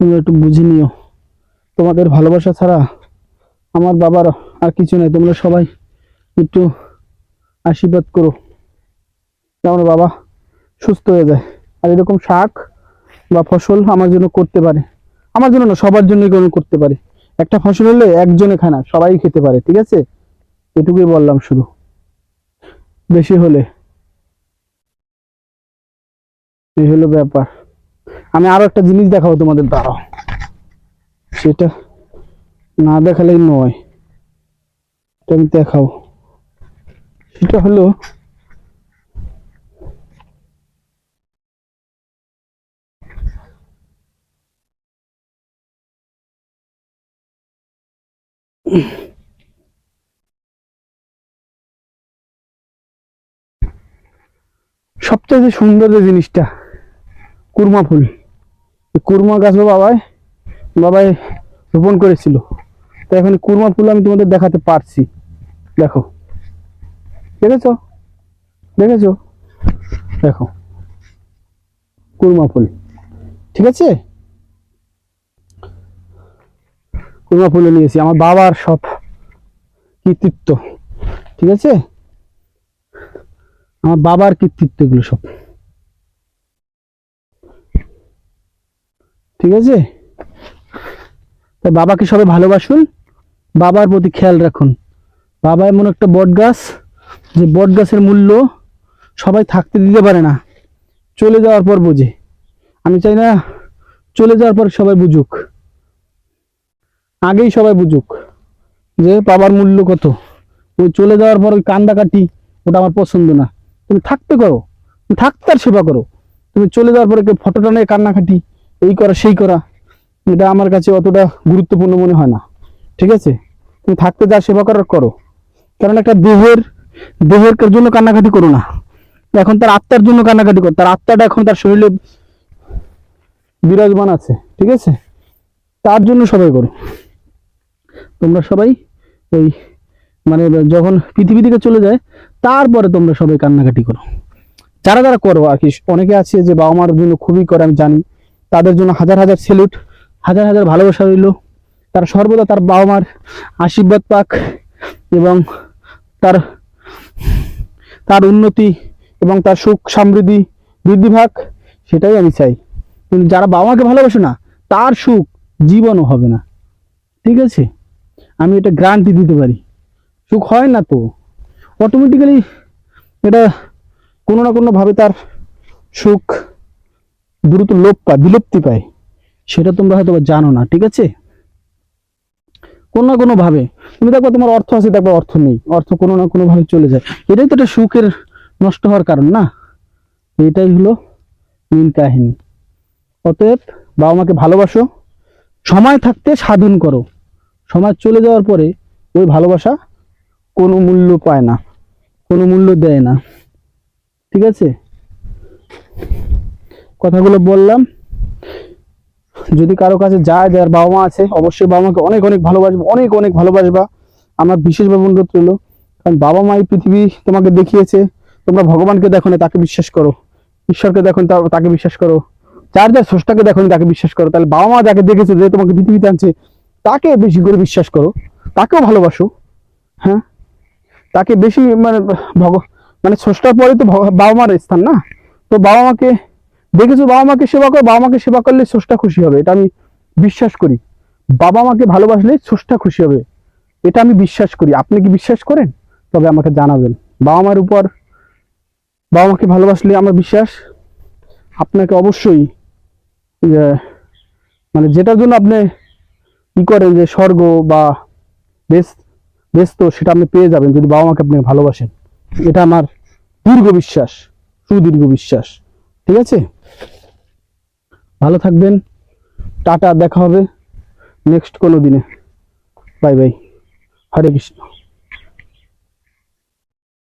তুমি একটু বুঝে নিও। তোমাদের ভালোবাসা ছাড়া আমার বাবার আর কিছু নাই। তোমরা সবাই একটু আশীর্বাদ করো যে আমার বাবা সুস্থ হয়ে যায়, আর এরকম শাক বা ফসল আমার জন্য করতে পারে। আমার জন্য না, সবার জন্য করতে পারে। একটা ফসল হলে একজনে খায় না, সবাই খেতে পারে। ঠিক আছে, এটুকুই বললাম শুধু। বেশি হলে এই হলো ব্যাপার। আমি আরো একটা জিনিস দেখাবো তোমাদের, দাঁড়াও। সেটা না দেখালেই নয়, এটা আমি দেখাও। সেটা হলো সবচেয়ে যে সুন্দর যে জিনিসটা, কুরমা ফুল। কুরমা গাছ বাবাই বাবাই রোপণ করেছিল। তো এখন কুরমা ফুল আমি তোমাদের দেখাতে পারছি। দেখো, দেখেছো? দেখেছো? দেখো, কুরমা ফুল। ঠিক আছে, কুরমা ফুলে নিয়েছি আমার বাবার সব কৃতিত্ব। ঠিক আছে, আমার বাবার কৃতিত্ব এগুলো সব। ঠিক আছে, তাই বাবাকে সবাই ভালোবাসুন, বাবার প্রতি খেয়াল রাখুন। বাবা এমন একটা বট গাছ, যে বট গাছের মূল্য সবাই থাকতে দিতে পারে না, চলে যাওয়ার পর বোঝে। আমি চাই না চলে যাওয়ার পর সবাই বুঝুক, আগেই সবাই বুঝুক যে বাবার মূল্য কত। ওই চলে যাওয়ার পর ওই কান্দাকাটি, ওটা আমার পছন্দ না। তুমি থাকতে করো, তুমি থাকতে আর সেবা করো। তুমি চলে যাওয়ার পরে ফটোটা নিয়ে কান্নাকাটি, এই করা সেই করা, এটা আমার কাছে অতটা গুরুত্বপূর্ণ মনে হয় না। ঠিক আছে, তুমি থাকতে যা সেবা করার করো। কারণ একটা দেহের জন্য কান্নাকাটি করো না, এখন তার আত্মার জন্য কান্নাকাটি করো। তার আত্মাটা এখন তার শরীরে বিরাজমান আছে। ঠিক আছে, তার জন্য সবাই করো। তোমরা সবাই ওই মানে যখন পৃথিবী থেকে চলে যায়, তারপরে তোমরা সবাই কান্নাকাটি করো। যারা যারা করো আর কি, অনেকে আছে যে বাবা মার জন্য খুবই করে, আমি জানি। তাদের জন্য হাজার হাজার সেলুট, হাজার হাজার ভালোবাসা রইল। তারা সর্বদা তার বাবা মার আশীর্বাদ পাক, এবং তার তার উন্নতি এবং তার সুখ সমৃদ্ধি বৃদ্ধি ভাগ, সেটাই আমি চাই। কিন্তু যারা বাবা মাকে ভালোবাসে না, তার সুখ জীবনও হবে না। ঠিক আছে, আমি এটা গ্যারান্টি দিতে পারি। সুখ হয় না তো, অটোমেটিক্যালি এটা কোনো না কোনো ভাবে তার সুখ দ্রুত বিলুপ্তি পায়। সেটা তোমরা হয়তো জানো না। ঠিক আছে, কোনো না কোনো ভাবে তুমি দেখো, তোমার অর্থ আছে, দেখো অর্থ নেই, অর্থ কোনো না কোনো ভাবে চলে যায়। এটাই তো একটা সুখের নষ্ট হওয়ার কারণ না। এটাই হলো মূল কাহিনী। অতএব বাবা মাকে ভালোবাসো, সময় থাকতে সাধন করো। সময় চলে যাওয়ার পরে ওই ভালোবাসা কোনো মূল্য পায় না, কোনো মূল্য দেয় না। ঠিক আছে, কথাগুলো বললাম। যদি কারো কাছে যায়, যার বাবা মা আছে, অবশ্যই বাবা মাকে অনেক অনেক ভালোবাসবা, অনেক অনেক ভালোবাসবা। আমার বিশেষভাবে অনুরোধ রইল। কারণ বাবা মা এই পৃথিবী তোমাকে দেখিয়েছে। তোমরা ভগবানকে দেখো না, তাকে বিশ্বাস করো। ঈশ্বরকে দেখো, তাকে বিশ্বাস করো। যার যার স্রষ্টাকে দেখো, তাকে বিশ্বাস করো। তাহলে বাবা মা যাকে দেখেছে, যে তোমাকে পৃথিবীতে আনছে, তাকে বেশি করে বিশ্বাস করো, তাকেও ভালোবাসো। হ্যাঁ, তাকে বেশি মানে মানে স্রষ্টার পরে তো বাবা মার স্থান না। তো বাবা মাকে দেখেছো, বাবা মাকে সেবা করো। বাবা মাকে সেবা করলে স্রষ্টা খুশি হবে, এটা আমি বিশ্বাস করি। বাবা মাকে ভালোবাসলে স্রষ্টা খুশি হবে, এটা আমি বিশ্বাস করি। আপনি কি বিশ্বাস করেন? তবে আমাকে জানাবেন। বাবা মার উপর, বাবা মাকে ভালোবাসলে আমার বিশ্বাস আপনাকে অবশ্যই মানে যেটার জন্য আপনি কি করেন, যে স্বর্গ বা ব্যস্ত, সেটা আপনি পেয়ে যাবেন যদি বাবা মাকে আপনি ভালোবাসেন। এটা আমার দীর্ঘ বিশ্বাস, সুদীর্ঘ বিশ্বাস। ঠিক আছে, ভালো থাকবেন। টাটা, দেখা হবে নেক্সট কোনো দিনে। Bye bye. হরে কৃষ্ণ।